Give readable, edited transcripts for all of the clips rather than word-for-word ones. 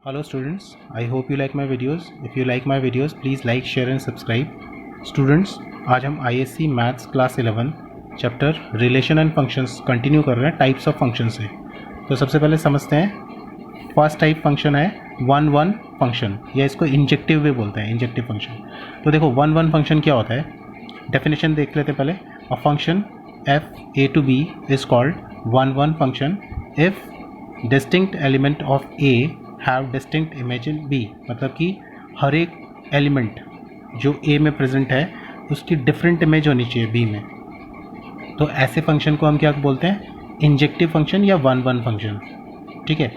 Hello students, I hope you like my videos. If you like my videos, please like, share and subscribe. Students, आज हम ISC maths class 11 chapter relation and functions continue कर रहे हैं types of function से। तो सबसे पहले समझते हैं फर्स्ट टाइप फंक्शन है वन वन फंक्शन, या इसको इंजेक्टिव भी बोलते हैं, इंजेक्टिव फंक्शन। तो देखो वन वन फंक्शन क्या होता है, डेफिनेशन देख लेते पहले। A function f A to B is called one one function if distinct element of A have distinct image in B. मतलब कि हर एक एलिमेंट जो ए में प्रेजेंट है उसकी डिफरेंट इमेज होनी चाहिए बी में। तो ऐसे फंक्शन को हम क्या बोलते हैं, इंजेक्टिव फंक्शन या वन वन फंक्शन। ठीक है,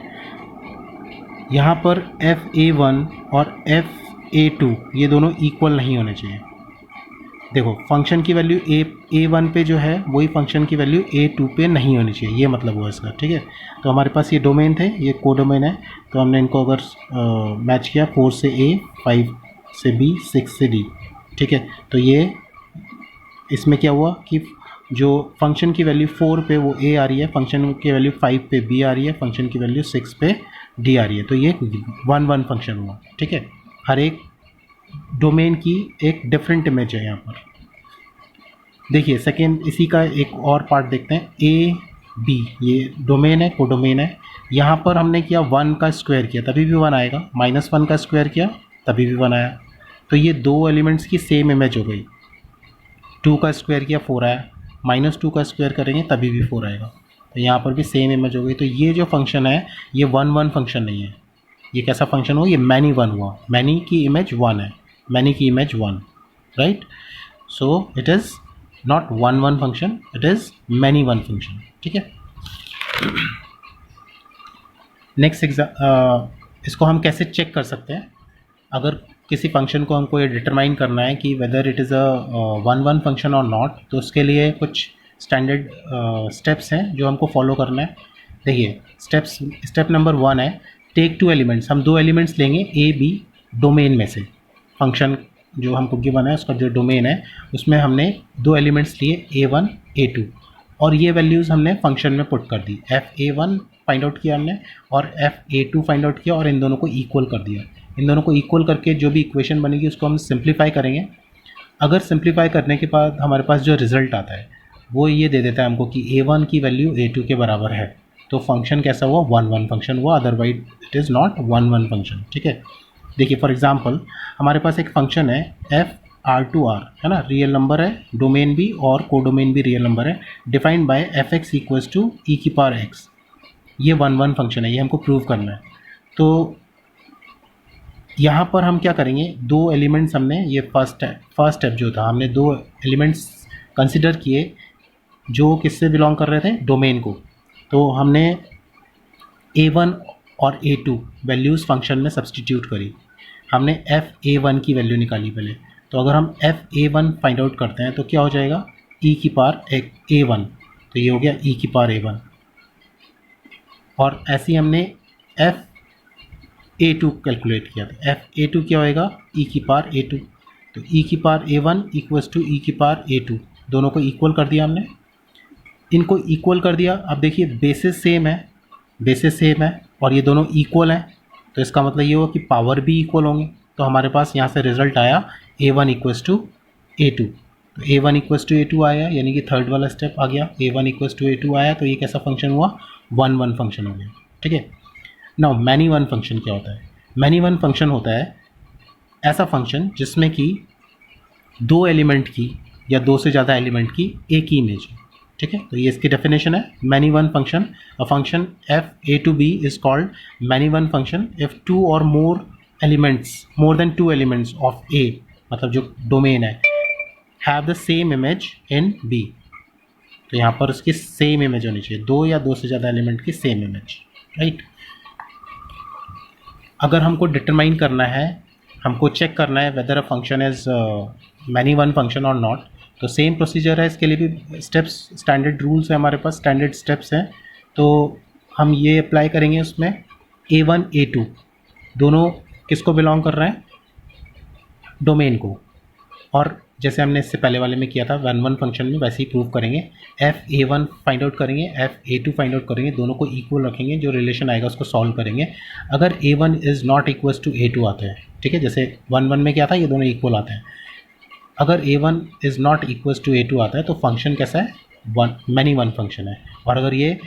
यहाँ पर एफ ए वन और एफ ए टू ये दोनों इक्वल नहीं होने चाहिए। देखो फंक्शन की वैल्यू ए वन पे जो है वही फंक्शन की वैल्यू ए टू पे नहीं होनी चाहिए, ये मतलब हुआ इसका। ठीक है, तो हमारे पास ये डोमेन थे, ये को डोमेन है, तो हमने इनको अगर मैच किया 4 से ए, 5 से बी, 6 से डी। ठीक है, तो ये इसमें क्या हुआ कि जो फंक्शन की वैल्यू 4 पे वो ए आ रही है, फंक्शन की वैल्यू 5 पे बी आ रही है, फंक्शन की वैल्यू 6 पे डी आ रही है। तो ये वन वन फंक्शन हुआ। ठीक है, हर एक डोमेन की एक डिफरेंट इमेज है यहाँ पर। देखिए सेकेंड इसी का एक और पार्ट देखते हैं, ए बी ये डोमेन है, कोडोमेन है। यहाँ पर हमने किया 1 का स्क्वायर किया तभी भी 1 आएगा, -1 का स्क्वायर किया तभी भी 1 आया। तो ये दो एलिमेंट्स की सेम इमेज हो गई। 2 का स्क्वायर किया 4 आया, -2 का स्क्वायर करेंगे तभी भी 4 आएगा। तो यहाँ पर भी सेम इमेज हो गई। तो ये जो फंक्शन है ये वन वन फंक्शन नहीं है। ये कैसा फंक्शन हुआ, ये मैनी वन हुआ। मैनी की इमेज 1 है, मैनी की image 1, right. So it is not one one function, it is many one function. ठीक है, नेक्स्ट इसको हम कैसे चेक कर सकते हैं, अगर किसी फंक्शन को हमको ये डिटरमाइन करना है कि whether it is a one one function और नॉट, तो उसके लिए कुछ स्टैंडर्ड स्टेप्स हैं जो हमको फॉलो करना है। देखिए स्टेप नंबर 1 है टेक 2 एलिमेंट्स। हम 2 एलिमेंट्स लेंगे ए बी डोमेन में से। फंक्शन जो हमको गिवन है उसका जो डोमेन है उसमें हमने 2 एलिमेंट्स लिए A1 A2, और ये वैल्यूज़ हमने फंक्शन में पुट कर दी। FA1 फाइंड आउट किया हमने और FA2 फाइंड आउट किया और इन दोनों को इक्वल कर दिया। इन दोनों को इक्वल करके जो भी इक्वेशन बनेगी उसको हम सिंप्लीफाई करेंगे। अगर सिंप्लीफाई करने के बाद हमारे पास जो रिज़ल्ट आता है वो ये दे देता है हमको कि A1 की वैल्यू A2 के बराबर है, तो फंक्शन कैसा हुआ, वन वन फंक्शन हुआ, otherwise it is not one one function. ठीक है, देखिए फॉर एग्जांपल हमारे पास एक फंक्शन है FR2R, है ना, रियल नंबर है, डोमेन भी और कोडोमेन भी रियल नंबर है, defined by fx equals to e⁻x। ये वन वन फंक्शन है, ये हमको प्रूव करना है। तो यहाँ पर हम क्या करेंगे, 2 एलिमेंट्स हमने, ये फर्स्ट स्टेप जो था, हमने 2 एलिमेंट्स कंसिडर किए जो किससे बिलोंग कर रहे थे, डोमेन को। तो हमने A1 और A2 वैल्यूज़ फंक्शन में सब्सटीट्यूट करी। हमने FA1 की वैल्यू निकाली पहले। तो अगर हम FA1 फाइंड आउट करते हैं तो क्या हो जाएगा, e⁻A1, तो ये हो गया e⁻A1। और ऐसे ही हमने FA2 कैलकुलेट किया था, FA2 क्या होएगा, e⁻A2। तो e⁻A1 इक्वल्स टू e⁻A2, दोनों को इक्वल कर दिया हमने, इनको इक्वल कर दिया। अब देखिए बेसिस सेम है, बेसिस सेम है और ये दोनों इक्वल हैं, तो इसका मतलब ये हुआ कि पावर भी इक्वल होंगे। तो हमारे पास यहाँ से रिजल्ट आया A1 इक्वल्स टू A2। तो A1 इक्वल्स टू A2 आया, यानी कि थर्ड वाला स्टेप आ गया, A1 इक्वल्स टू A2 आया, तो ये कैसा फंक्शन हुआ, वन वन फंक्शन हो गया। ठीक है, नाउ मैनी वन फंक्शन क्या होता है। मैनी वन फंक्शन होता है ऐसा फंक्शन जिसमें कि 2 एलिमेंट की या 2 से ज़्यादा एलिमेंट की एक ही इमेज है। ठीक है, तो ये इसकी डेफिनेशन है, many one function. A function FA2B is called many one function if 2 और more elements, more than 2 elements of A, मतलब जो डोमेन है, have the same image in B। तो यहाँ पर उसकी सेम इमेज होनी चाहिए, 2 या 2 से ज़्यादा एलिमेंट की सेम इमेज, राइट। अगर हमको डिटरमाइन करना है, हमको चेक करना है weather a function is many one function और नॉट, तो सेम प्रोसीजर है, इसके लिए भी स्टेप्स, स्टैंडर्ड रूल्स है हमारे पास, स्टैंडर्ड स्टेप्स हैं। तो हम ये अप्लाई करेंगे उसमें। A1 A2 दोनों किसको बिलोंग कर रहे हैं, डोमेन को, और जैसे हमने इससे पहले वाले में किया था वन वन फंक्शन में, वैसे ही प्रूव करेंगे। f(a1) फाइंड आउट करेंगे, f(a2) फाइंड आउट करेंगे, दोनों को इक्वल रखेंगे, जो रिलेशन आएगा उसको सॉल्व करेंगे। अगर a1 is not equal to a2 आता है, ठीक है, जैसे वन वन में क्या था, ये दोनों इक्वल आते हैं। अगर a1 is not equal to a2 आता है तो फंक्शन कैसा है, मैनी वन फंक्शन है। और अगर ये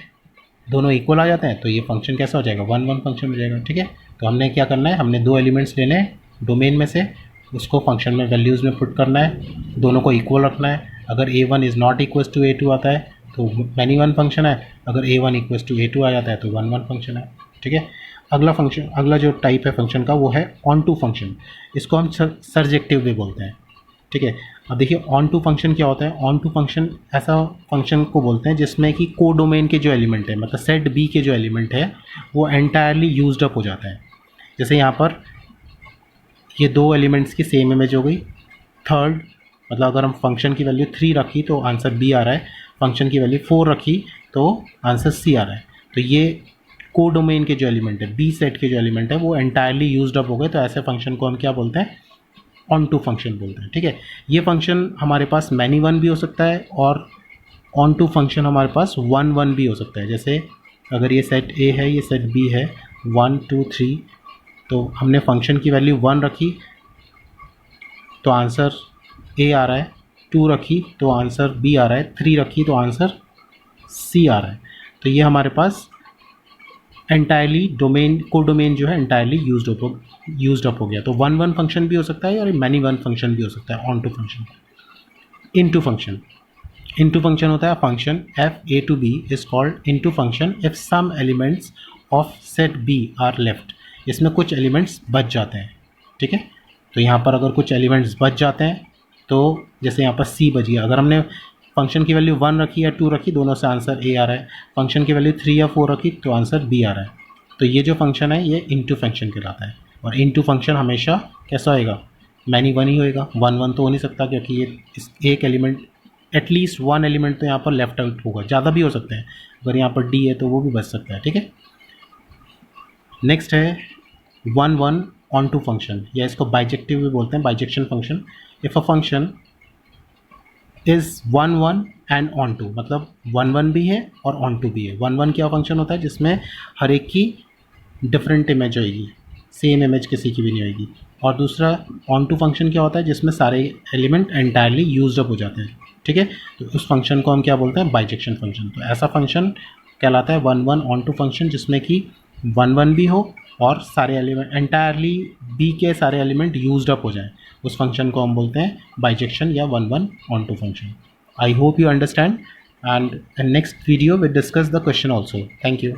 दोनों इक्वल आ जाते हैं तो ये फंक्शन कैसा हो जाएगा, वन वन फंक्शन हो जाएगा, ठीक है। तो हमने क्या करना है, हमने दो एलिमेंट्स लेने हैं डोमेन में से, उसको फंक्शन में वैल्यूज़ में पुट करना है, दोनों को इक्वल रखना है। अगर a1 is not equal to a2 आता है तो मैनी वन फंक्शन है, अगर a1 इक्वल टू a2 आ जाता है तो वन वन फंक्शन है, ठीक है। अगला फंक्शन, अगला जो टाइप है फंक्शन का वो है ऑन टू फंक्शन। इसको हम सर्जेक्टिव भी बोलते हैं, ठीक है। अब देखिए ऑन टू फंक्शन क्या होता है। ऑन टू फंक्शन ऐसा फंक्शन को बोलते हैं जिसमें कि को डोमेन के जो एलिमेंट है, मतलब सेट बी के जो एलिमेंट है वो एंटायरली यूज्ड अप हो जाता है। जैसे यहाँ पर ये दो एलिमेंट्स की सेम इमेज हो गई। थर्ड मतलब अगर हम फंक्शन की वैल्यू 3 रखी तो आंसर बी आ रहा है, फंक्शन की वैल्यू 4 रखी तो आंसर सी आ रहा है। तो ये को डोमेन के जो एलिमेंट है, बी सेट के जो एलिमेंट है वो एंटायरली यूज्ड अप हो गए, तो ऐसे फंक्शन को हम क्या बोलते हैं, ऑन टू फंक्शन बोलते हैं, ठीक है। ये फंक्शन हमारे पास मैनी वन भी हो सकता है और ऑन टू फंक्शन हमारे पास वन वन भी हो सकता है। जैसे अगर ये सेट ए है, ये सेट बी है, 1 2 3, तो हमने फंक्शन की वैल्यू 1 रखी तो आंसर ए आ रहा है, 2 रखी तो आंसर बी आ रहा है, 3 रखी तो आंसर सी आ रहा है। तो ये हमारे पास एंटायरली डोमेन, को डोमेन जो है एंटायरली यूज्ड अप हो गया। तो वन वन फंक्शन भी हो सकता है और मैनी वन फंक्शन भी हो सकता है onto function. Into function, into function होता है function f(a) to b is called into function if some elements of set b are left. इसमें कुछ एलिमेंट्स बच जाते हैं, ठीक है। तो यहाँ पर अगर कुछ एलिमेंट्स बच जाते हैं तो जैसे यहाँ पर c बच गया, अगर हमने फंक्शन की वैल्यू 1 रखी या 2 रखी, दोनों से आंसर a आ रहा है। फंक्शन की वैल्यू 3 या 4 रखी तो आंसर b आ रहा है। तो ये जो फंक्शन है ये इनटू फंक्शन कहलाता है। और इनटू फंक्शन हमेशा कैसा होएगा, मैनी वन ही होएगा, वन वन तो हो नहीं सकता क्योंकि ये एक एलिमेंट, एटलीस्ट वन एलिमेंट तो यहाँ पर लेफ्ट आउट होगा, ज़्यादा भी हो सकते हैं। अगर यहाँ पर d है तो वो भी बच सकता है, ठीक है। नेक्स्ट है one one onto function, या इसको बाइजेक्टिव भी बोलते हैं, bijection function. If a function is one one and onto, मतलब वन वन भी है और ऑन टू भी है। वन वन क्या फंक्शन होता है जिसमें हर एक की डिफरेंट इमेज होएगी, सेम इमेज किसी की भी नहीं होएगी। और दूसरा ऑन टू फंक्शन क्या होता है जिसमें सारे एलिमेंट एंटायरली यूज्ड अप हो जाते हैं, ठीक है। तो उस फंक्शन को हम क्या बोलते हैं, बाइजेक्शन फंक्शन। तो ऐसा फंक्शन कहलाता है one one onto function जिसमें कि वन वन भी हो और सारे एलिमेंट एंटायरली बी के सारे एलिमेंट यूज्ड अप हो जाएं, उस फंक्शन को हम बोलते हैं बाइजेक्शन या one one onto function. I hope you understand, and in next video we discuss the question also. Thank you.